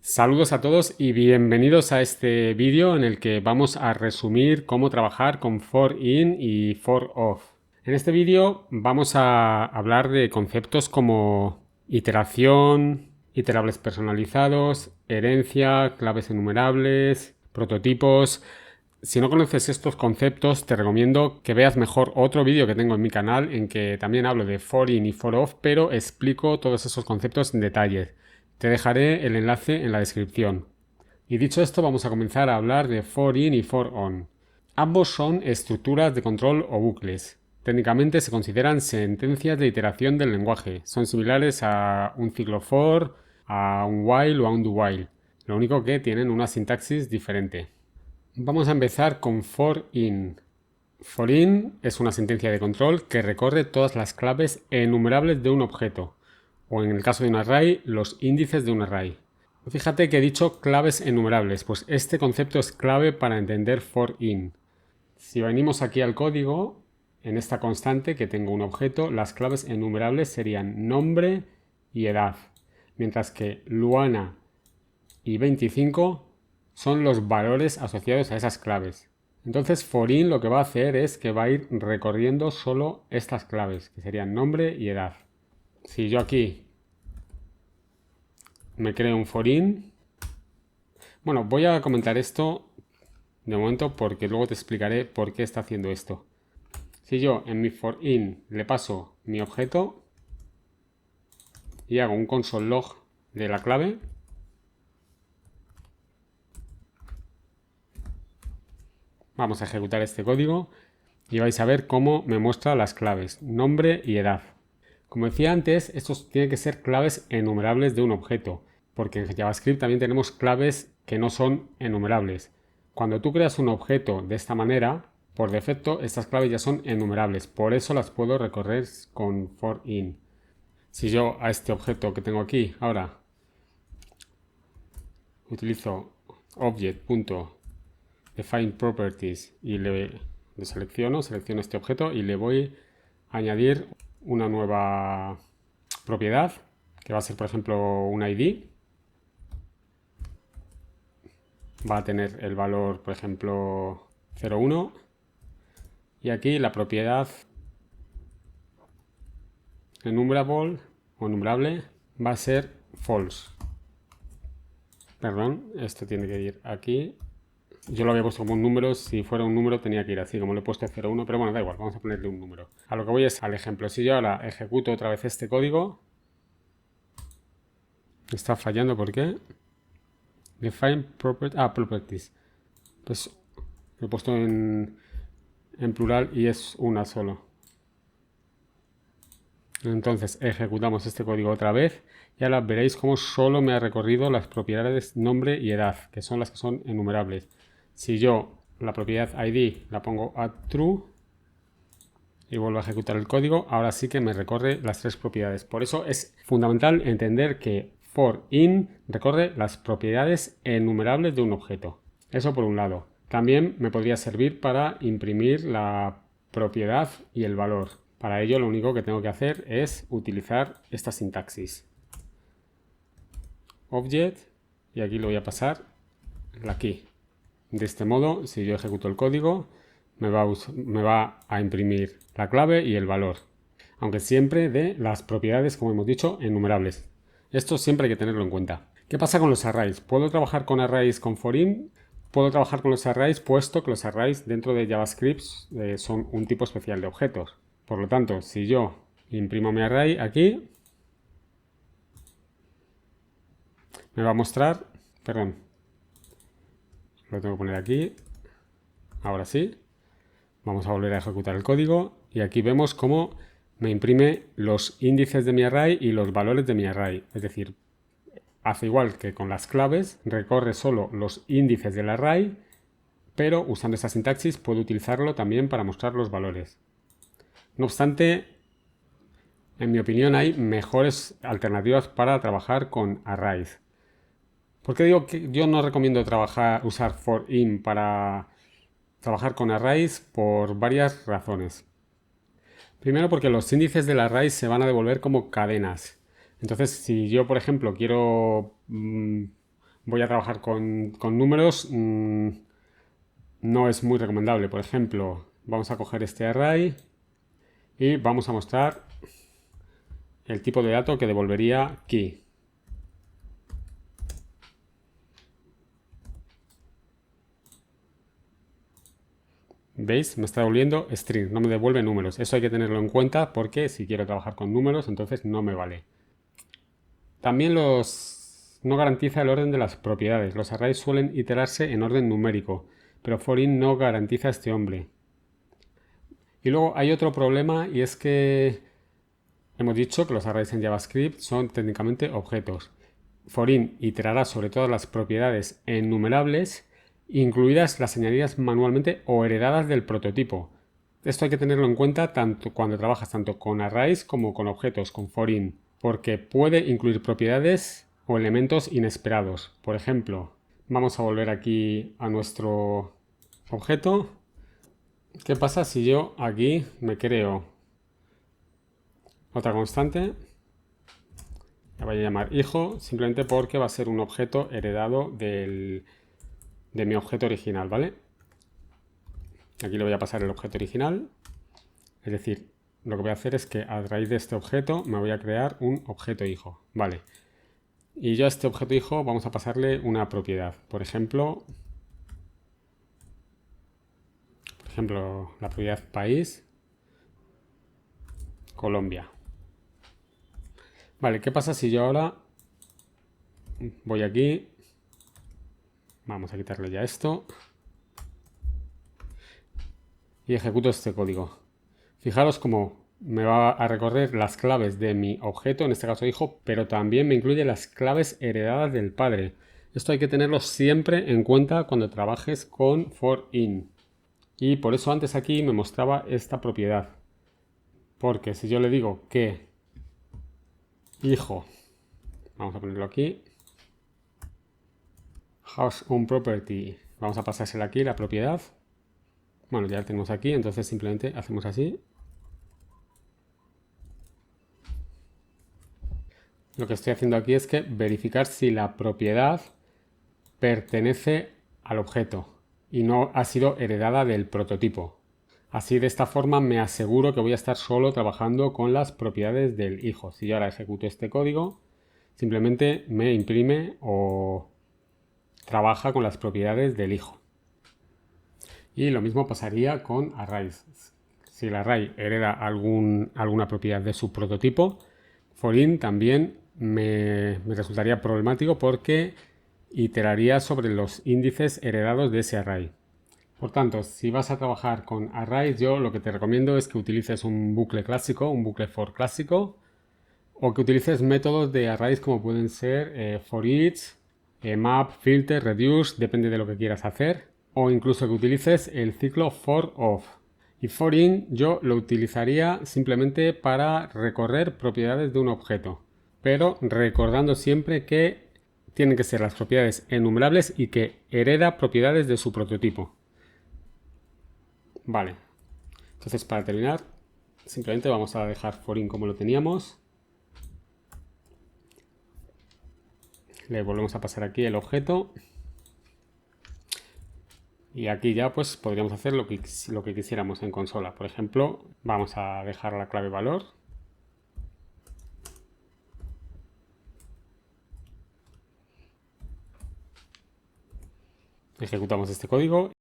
Saludos a todos y bienvenidos a este vídeo en el que vamos a resumir cómo trabajar con for in y for off. En este vídeo vamos a hablar de conceptos como iteración, iterables personalizados, herencia, claves enumerables, prototipos. Si no conoces estos conceptos, te recomiendo que veas mejor otro vídeo que tengo en mi canal en que también hablo de for in y for off, pero explico todos esos conceptos en detalle. Te dejaré el enlace en la descripción. Y dicho esto, vamos a comenzar a hablar de for in y for on. Ambos son estructuras de control o bucles. Técnicamente se consideran sentencias de iteración del lenguaje. Son similares a un ciclo for, a un while o a un do while. Lo único que tienen una sintaxis diferente. Vamos a empezar con for in. For in es una sentencia de control que recorre todas las claves enumerables de un objeto, o en el caso de un array, los índices de un array. Fíjate que he dicho claves enumerables, pues este concepto es clave para entender for in. Si venimos aquí al código, en esta constante que tengo un objeto, las claves enumerables serían nombre y edad, mientras que Luana y 25 son los valores asociados a esas claves. Entonces for in lo que va a hacer es que va a ir recorriendo solo estas claves, que serían nombre y edad. Si yo aquí me creo un for in, bueno, voy a comentar esto de momento porque luego te explicaré por qué está haciendo esto. Si yo en mi for in le paso mi objeto y hago un console log de la clave, vamos a ejecutar este código y vais a ver cómo me muestra las claves, nombre y edad. Como decía antes, estos tienen que ser claves enumerables de un objeto, porque en JavaScript también tenemos claves que no son enumerables. Cuando tú creas un objeto de esta manera, por defecto estas claves ya son enumerables, por eso las puedo recorrer con for in. Si yo a este objeto que tengo aquí ahora utilizo object.defineProperties y le selecciono este objeto y le voy a añadir una nueva propiedad que va a ser, por ejemplo, un ID. Va a tener el valor, por ejemplo, 0,1 y aquí la propiedad enumerable o enumerable va a ser false. Perdón, esto tiene que ir aquí. Yo lo había puesto como un número, si fuera un número tenía que ir así, como le he puesto 0,1, pero bueno, da igual, vamos a ponerle un número. A lo que voy es al ejemplo. Si yo ahora ejecuto otra vez este código, está fallando, ¿por qué? Define properties. Pues lo he puesto en plural y es una solo. Entonces ejecutamos este código otra vez y ahora veréis cómo solo me ha recorrido las propiedades nombre y edad, que son las que son enumerables. Si yo la propiedad ID la pongo a true y vuelvo a ejecutar el código, ahora sí que me recorre las tres propiedades. Por eso es fundamental entender que for in recorre las propiedades enumerables de un objeto. Eso por un lado. También me podría servir para imprimir la propiedad y el valor. Para ello lo único que tengo que hacer es utilizar esta sintaxis. Object, y aquí lo voy a pasar aquí. De este modo, si yo ejecuto el código, me va a imprimir la clave y el valor. Aunque siempre de las propiedades, como hemos dicho, enumerables. Esto siempre hay que tenerlo en cuenta. ¿Qué pasa con los arrays? ¿Puedo trabajar con arrays con for in? Puedo trabajar con los arrays puesto que los arrays dentro de JavaScript son un tipo especial de objetos. Por lo tanto, si yo imprimo mi array aquí, me va a mostrar, perdón, lo tengo que poner aquí, ahora sí, vamos a volver a ejecutar el código y aquí vemos cómo me imprime los índices de mi array y los valores de mi array, es decir, hace igual que con las claves, recorre solo los índices del array, pero usando esa sintaxis puedo utilizarlo también para mostrar los valores. No obstante, en mi opinión hay mejores alternativas para trabajar con arrays. ¿Por qué digo que yo no recomiendo usar for in para trabajar con arrays? Por varias razones. Primero porque los índices del array se van a devolver como cadenas. Entonces, si yo, por ejemplo, quiero voy a trabajar con números, no es muy recomendable. Por ejemplo, vamos a coger este array y vamos a mostrar el tipo de dato que devolvería key. ¿Veis? Me está devolviendo string, no me devuelve números. Eso hay que tenerlo en cuenta porque si quiero trabajar con números, entonces no me vale. También no garantiza el orden de las propiedades. Los arrays suelen iterarse en orden numérico, pero for-in no garantiza este hombre. Y luego hay otro problema y es que hemos dicho que los arrays en JavaScript son técnicamente objetos. For-in iterará sobre todas las propiedades enumerables, incluidas las añadidas manualmente o heredadas del prototipo. Esto hay que tenerlo en cuenta tanto cuando trabajas tanto con arrays como con objetos, con for-in, porque puede incluir propiedades o elementos inesperados. Por ejemplo, vamos a volver aquí a nuestro objeto. ¿Qué pasa si yo aquí me creo otra constante? La voy a llamar hijo, simplemente porque va a ser un objeto heredado de mi objeto original, ¿vale? Aquí le voy a pasar el objeto original. Es decir, lo que voy a hacer es que a raíz de este objeto me voy a crear un objeto hijo, ¿vale? Y yo a este objeto hijo vamos a pasarle una propiedad. Por ejemplo, la propiedad país, Colombia. Vale, ¿qué pasa si yo ahora voy aquí? Vamos a quitarle ya esto. Y ejecuto este código. Fijaros cómo me va a recorrer las claves de mi objeto, en este caso hijo, pero también me incluye las claves heredadas del padre. Esto hay que tenerlo siempre en cuenta cuando trabajes con for-in. Y por eso antes aquí me mostraba esta propiedad. Porque si yo le digo que hijo, vamos a ponerlo aquí, house on property, vamos a pasársela aquí la propiedad. Bueno, ya la tenemos aquí, entonces simplemente hacemos así. Lo que estoy haciendo aquí es que verificar si la propiedad pertenece al objeto y no ha sido heredada del prototipo. Así de esta forma me aseguro que voy a estar solo trabajando con las propiedades del hijo. Si yo ahora ejecuto este código, simplemente me imprime o trabaja con las propiedades del hijo. Y lo mismo pasaría con arrays. Si el array hereda alguna propiedad de su prototipo, for-in también me resultaría problemático porque iteraría sobre los índices heredados de ese array. Por tanto, si vas a trabajar con arrays, yo lo que te recomiendo es que utilices un bucle clásico, un bucle for clásico, o que utilices métodos de arrays como pueden ser for each, map, filter, reduce, depende de lo que quieras hacer, o incluso que utilices el ciclo for of. Y for in yo lo utilizaría simplemente para recorrer propiedades de un objeto, pero recordando siempre que tienen que ser las propiedades enumerables y que hereda propiedades de su prototipo. Vale, entonces para terminar simplemente vamos a dejar for in como lo teníamos. Le volvemos a pasar aquí el objeto. Y aquí ya pues podríamos hacer lo que quisiéramos en consola. Por ejemplo, vamos a dejar la clave valor. Ejecutamos este código.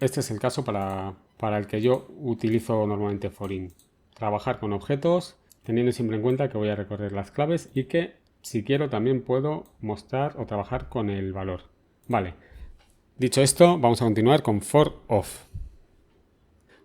Este es el caso para el que yo utilizo normalmente for-in. Trabajar con objetos, teniendo siempre en cuenta que voy a recorrer las claves y que si quiero también puedo mostrar o trabajar con el valor. Vale. Dicho esto, vamos a continuar con for of.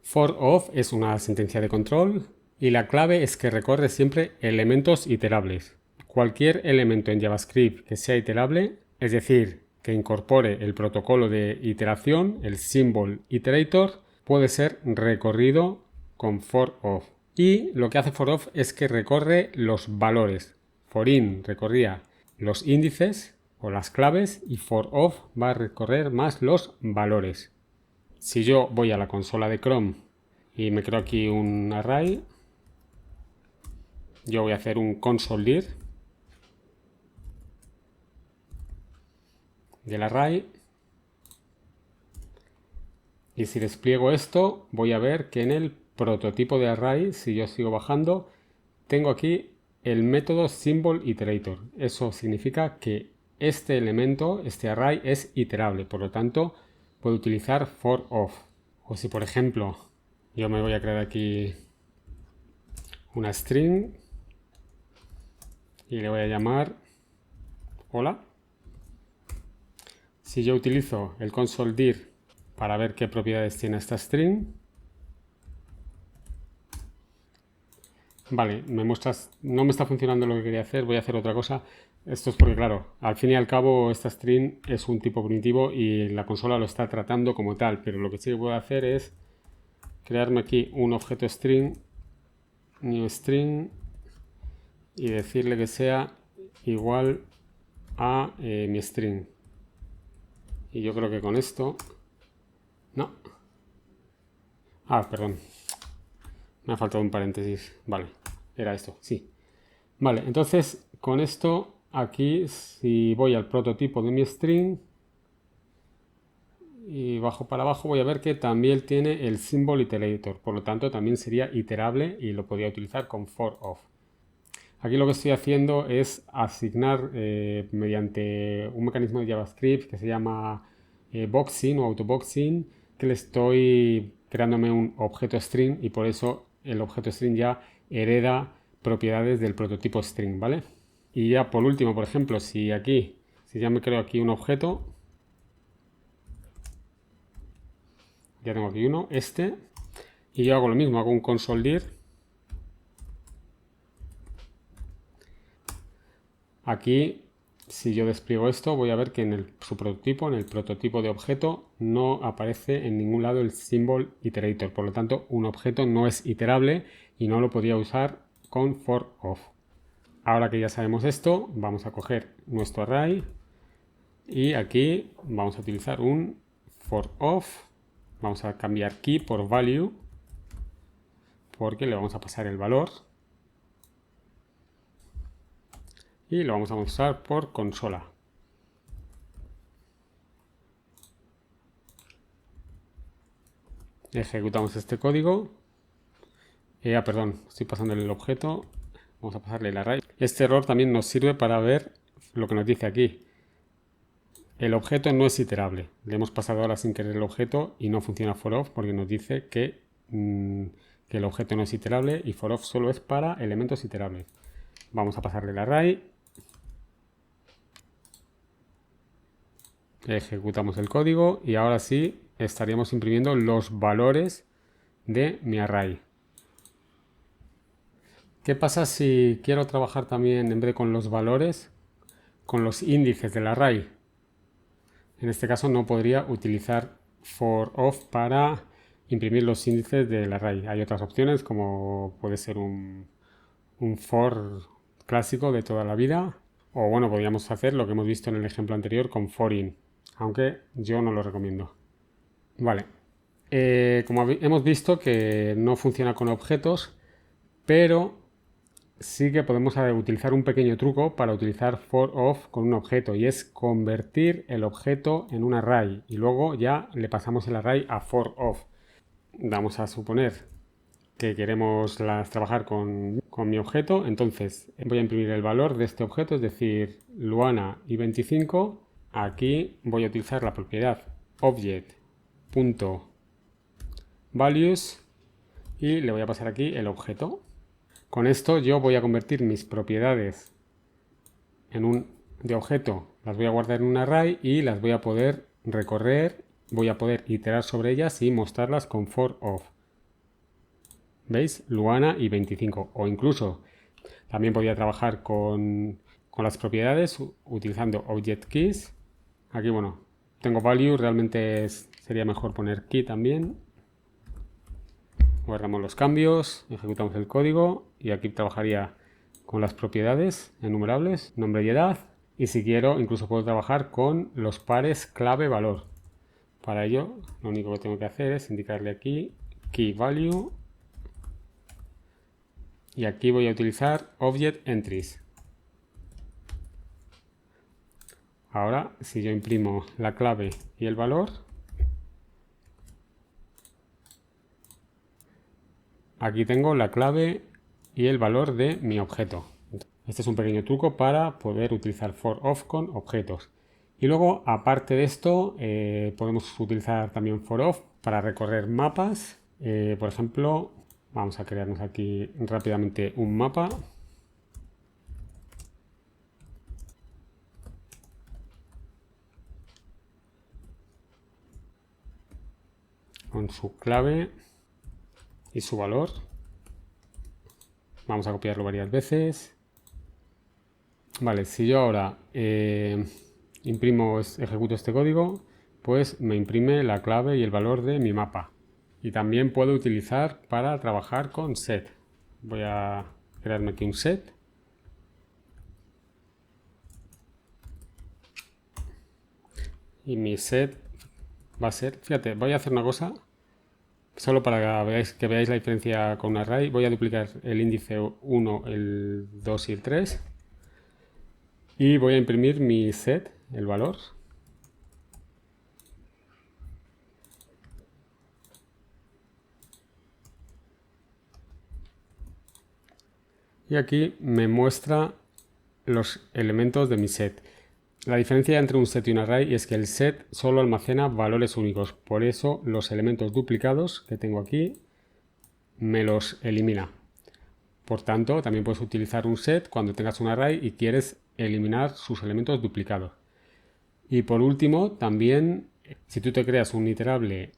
For of es una sentencia de control y la clave es que recorre siempre elementos iterables. Cualquier elemento en JavaScript que sea iterable, es decir, que incorpore el protocolo de iteración, el symbol iterator, puede ser recorrido con for of. Y lo que hace for of es que recorre los valores. For in recorría los índices o las claves y for of va a recorrer más los valores. Si yo voy a la consola de Chrome y me creo aquí un array, yo voy a hacer un console.dir del array. Y si despliego esto, voy a ver que en el prototipo de array, si yo sigo bajando, tengo aquí el método SymbolIterator. Eso significa que este elemento, este array, es iterable. Por lo tanto, puedo utilizar for_of. O si, por ejemplo, yo me voy a crear aquí una string y le voy a llamar hola. Si yo utilizo el console.dir para ver qué propiedades tiene esta string, vale, me muestras, no me está funcionando lo que quería hacer, voy a hacer otra cosa. Esto es porque, claro, al fin y al cabo esta string es un tipo primitivo y la consola lo está tratando como tal, pero lo que sí que puedo hacer es crearme aquí un objeto string, new string, y decirle que sea igual a mi string. Y yo creo que con esto... No. Ah, perdón. Me ha faltado un paréntesis. Vale, era esto, sí. Vale, entonces con esto aquí, si voy al prototipo de mi string y bajo para abajo, voy a ver que también tiene el SymbolIterator. Por lo tanto, también sería iterable y lo podría utilizar con for_of. Aquí lo que estoy haciendo es asignar mediante un mecanismo de JavaScript que se llama boxing o autoboxing, que le estoy creándome un objeto string y por eso el objeto string ya hereda propiedades del prototipo string, ¿vale? Y ya por último, por ejemplo, si ya me creo aquí un objeto, ya tengo aquí uno, y yo hago lo mismo, hago un console.dir. Aquí, si yo despliego esto, voy a ver que en su prototipo, en el prototipo de objeto, no aparece en ningún lado el SymbolIterator. Por lo tanto, un objeto no es iterable y no lo podría usar con for_of. Ahora que ya sabemos esto, vamos a coger nuestro array y aquí vamos a utilizar un for_of. Vamos a cambiar key por value porque le vamos a pasar el valor. Y lo vamos a mostrar por consola. Ejecutamos este código. Perdón, estoy pasando el objeto. Vamos a pasarle el array. Este error también nos sirve para ver lo que nos dice aquí. El objeto no es iterable. Le hemos pasado ahora sin querer el objeto y no funciona for_of porque nos dice que el objeto no es iterable y for_of solo es para elementos iterables. Vamos a pasarle el array. Ejecutamos el código y ahora sí estaríamos imprimiendo los valores de mi array. ¿Qué pasa si quiero trabajar también, en vez de con los valores, con los índices del array? En este caso no podría utilizar for_of para imprimir los índices del array. Hay otras opciones como puede ser un for clásico de toda la vida, o bueno, podríamos hacer lo que hemos visto en el ejemplo anterior con for_in, aunque yo no lo recomiendo. Vale, como hemos visto que no funciona con objetos, pero sí que podemos utilizar un pequeño truco para utilizar for_of con un objeto, y es convertir el objeto en un array y luego ya le pasamos el array a for_of. Vamos a suponer que queremos trabajar con mi objeto, entonces voy a imprimir el valor de este objeto, es decir, Luana y 25. Aquí voy a utilizar la propiedad object.values y le voy a pasar aquí el objeto. Con esto yo voy a convertir mis propiedades de objeto, las voy a guardar en un array y las voy a poder recorrer, voy a poder iterar sobre ellas y mostrarlas con for_of. ¿Veis? Luana y 25. O incluso también podría trabajar con las propiedades utilizando object keys. Aquí, bueno, tengo value, realmente sería mejor poner key también. Guardamos los cambios, ejecutamos el código y aquí trabajaría con las propiedades enumerables, nombre y edad. Y si quiero, incluso puedo trabajar con los pares clave-valor. Para ello, lo único que tengo que hacer es indicarle aquí key value. Y aquí voy a utilizar object entries. Ahora, si yo imprimo la clave y el valor, aquí tengo la clave y el valor de mi objeto. Este es un pequeño truco para poder utilizar for of con objetos. Y luego, aparte de esto, podemos utilizar también for of para recorrer mapas. Por ejemplo, vamos a crearnos aquí rápidamente un mapa. Con su clave y su valor. Vamos a copiarlo varias veces. Vale, si yo ahora ejecuto este código, pues me imprime la clave y el valor de mi mapa. Y también puedo utilizar para trabajar con set. Voy a crearme aquí un set. Y mi set va a ser, fíjate, voy a hacer una cosa, solo para que veáis la diferencia con un array. Voy a duplicar el índice 1, el 2 y el 3. Y voy a imprimir mi set, el valor. Y aquí me muestra los elementos de mi set. La diferencia entre un set y un array es que el set solo almacena valores únicos. Por eso los elementos duplicados que tengo aquí me los elimina. Por tanto, también puedes utilizar un set cuando tengas un array y quieres eliminar sus elementos duplicados. Y por último, también si tú te creas un iterable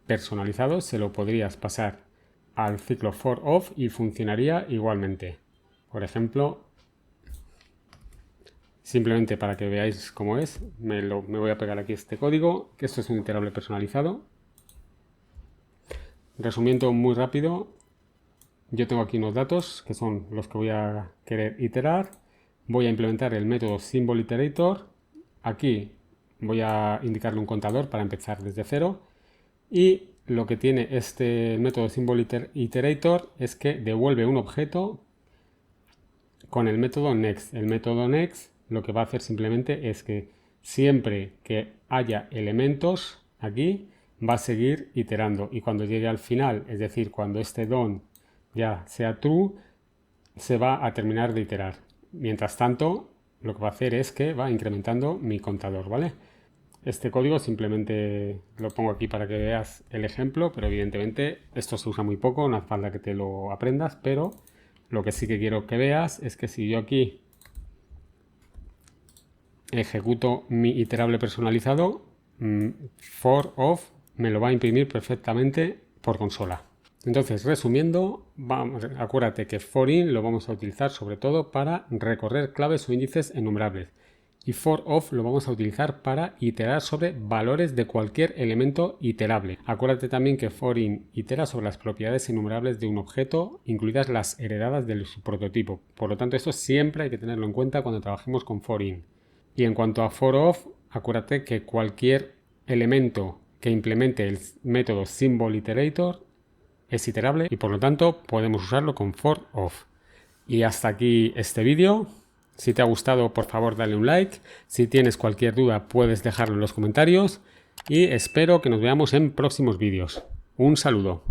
personalizado, se lo podrías pasar al ciclo for of y funcionaría igualmente. Por ejemplo, simplemente para que veáis cómo es, me voy a pegar aquí este código, que esto es un iterable personalizado. Resumiendo muy rápido, yo tengo aquí unos datos que son los que voy a querer iterar. Voy a implementar el método SymbolIterator. Aquí voy a indicarle un contador para empezar desde cero. Y lo que tiene este método SymbolIterator es que devuelve un objeto con el método next. El método next lo que va a hacer simplemente es que siempre que haya elementos aquí, va a seguir iterando. Y cuando llegue al final, es decir, cuando este done ya sea true, se va a terminar de iterar. Mientras tanto, lo que va a hacer es que va incrementando mi contador, ¿vale? Este código simplemente lo pongo aquí para que veas el ejemplo, pero evidentemente esto se usa muy poco, no hace falta que te lo aprendas, pero lo que sí que quiero que veas es que si yo aquí ejecuto mi iterable personalizado, for of me lo va a imprimir perfectamente por consola. Entonces, resumiendo, acuérdate que for in lo vamos a utilizar sobre todo para recorrer claves o índices enumerables. Y for of lo vamos a utilizar para iterar sobre valores de cualquier elemento iterable. Acuérdate también que for in itera sobre las propiedades enumerables de un objeto, incluidas las heredadas de su prototipo. Por lo tanto, esto siempre hay que tenerlo en cuenta cuando trabajemos con for in. Y en cuanto a for of, acuérdate que cualquier elemento que implemente el método SymbolIterator es iterable y por lo tanto podemos usarlo con for of. Y hasta aquí este vídeo. Si te ha gustado, por favor dale un like. Si tienes cualquier duda puedes dejarlo en los comentarios y espero que nos veamos en próximos vídeos. Un saludo.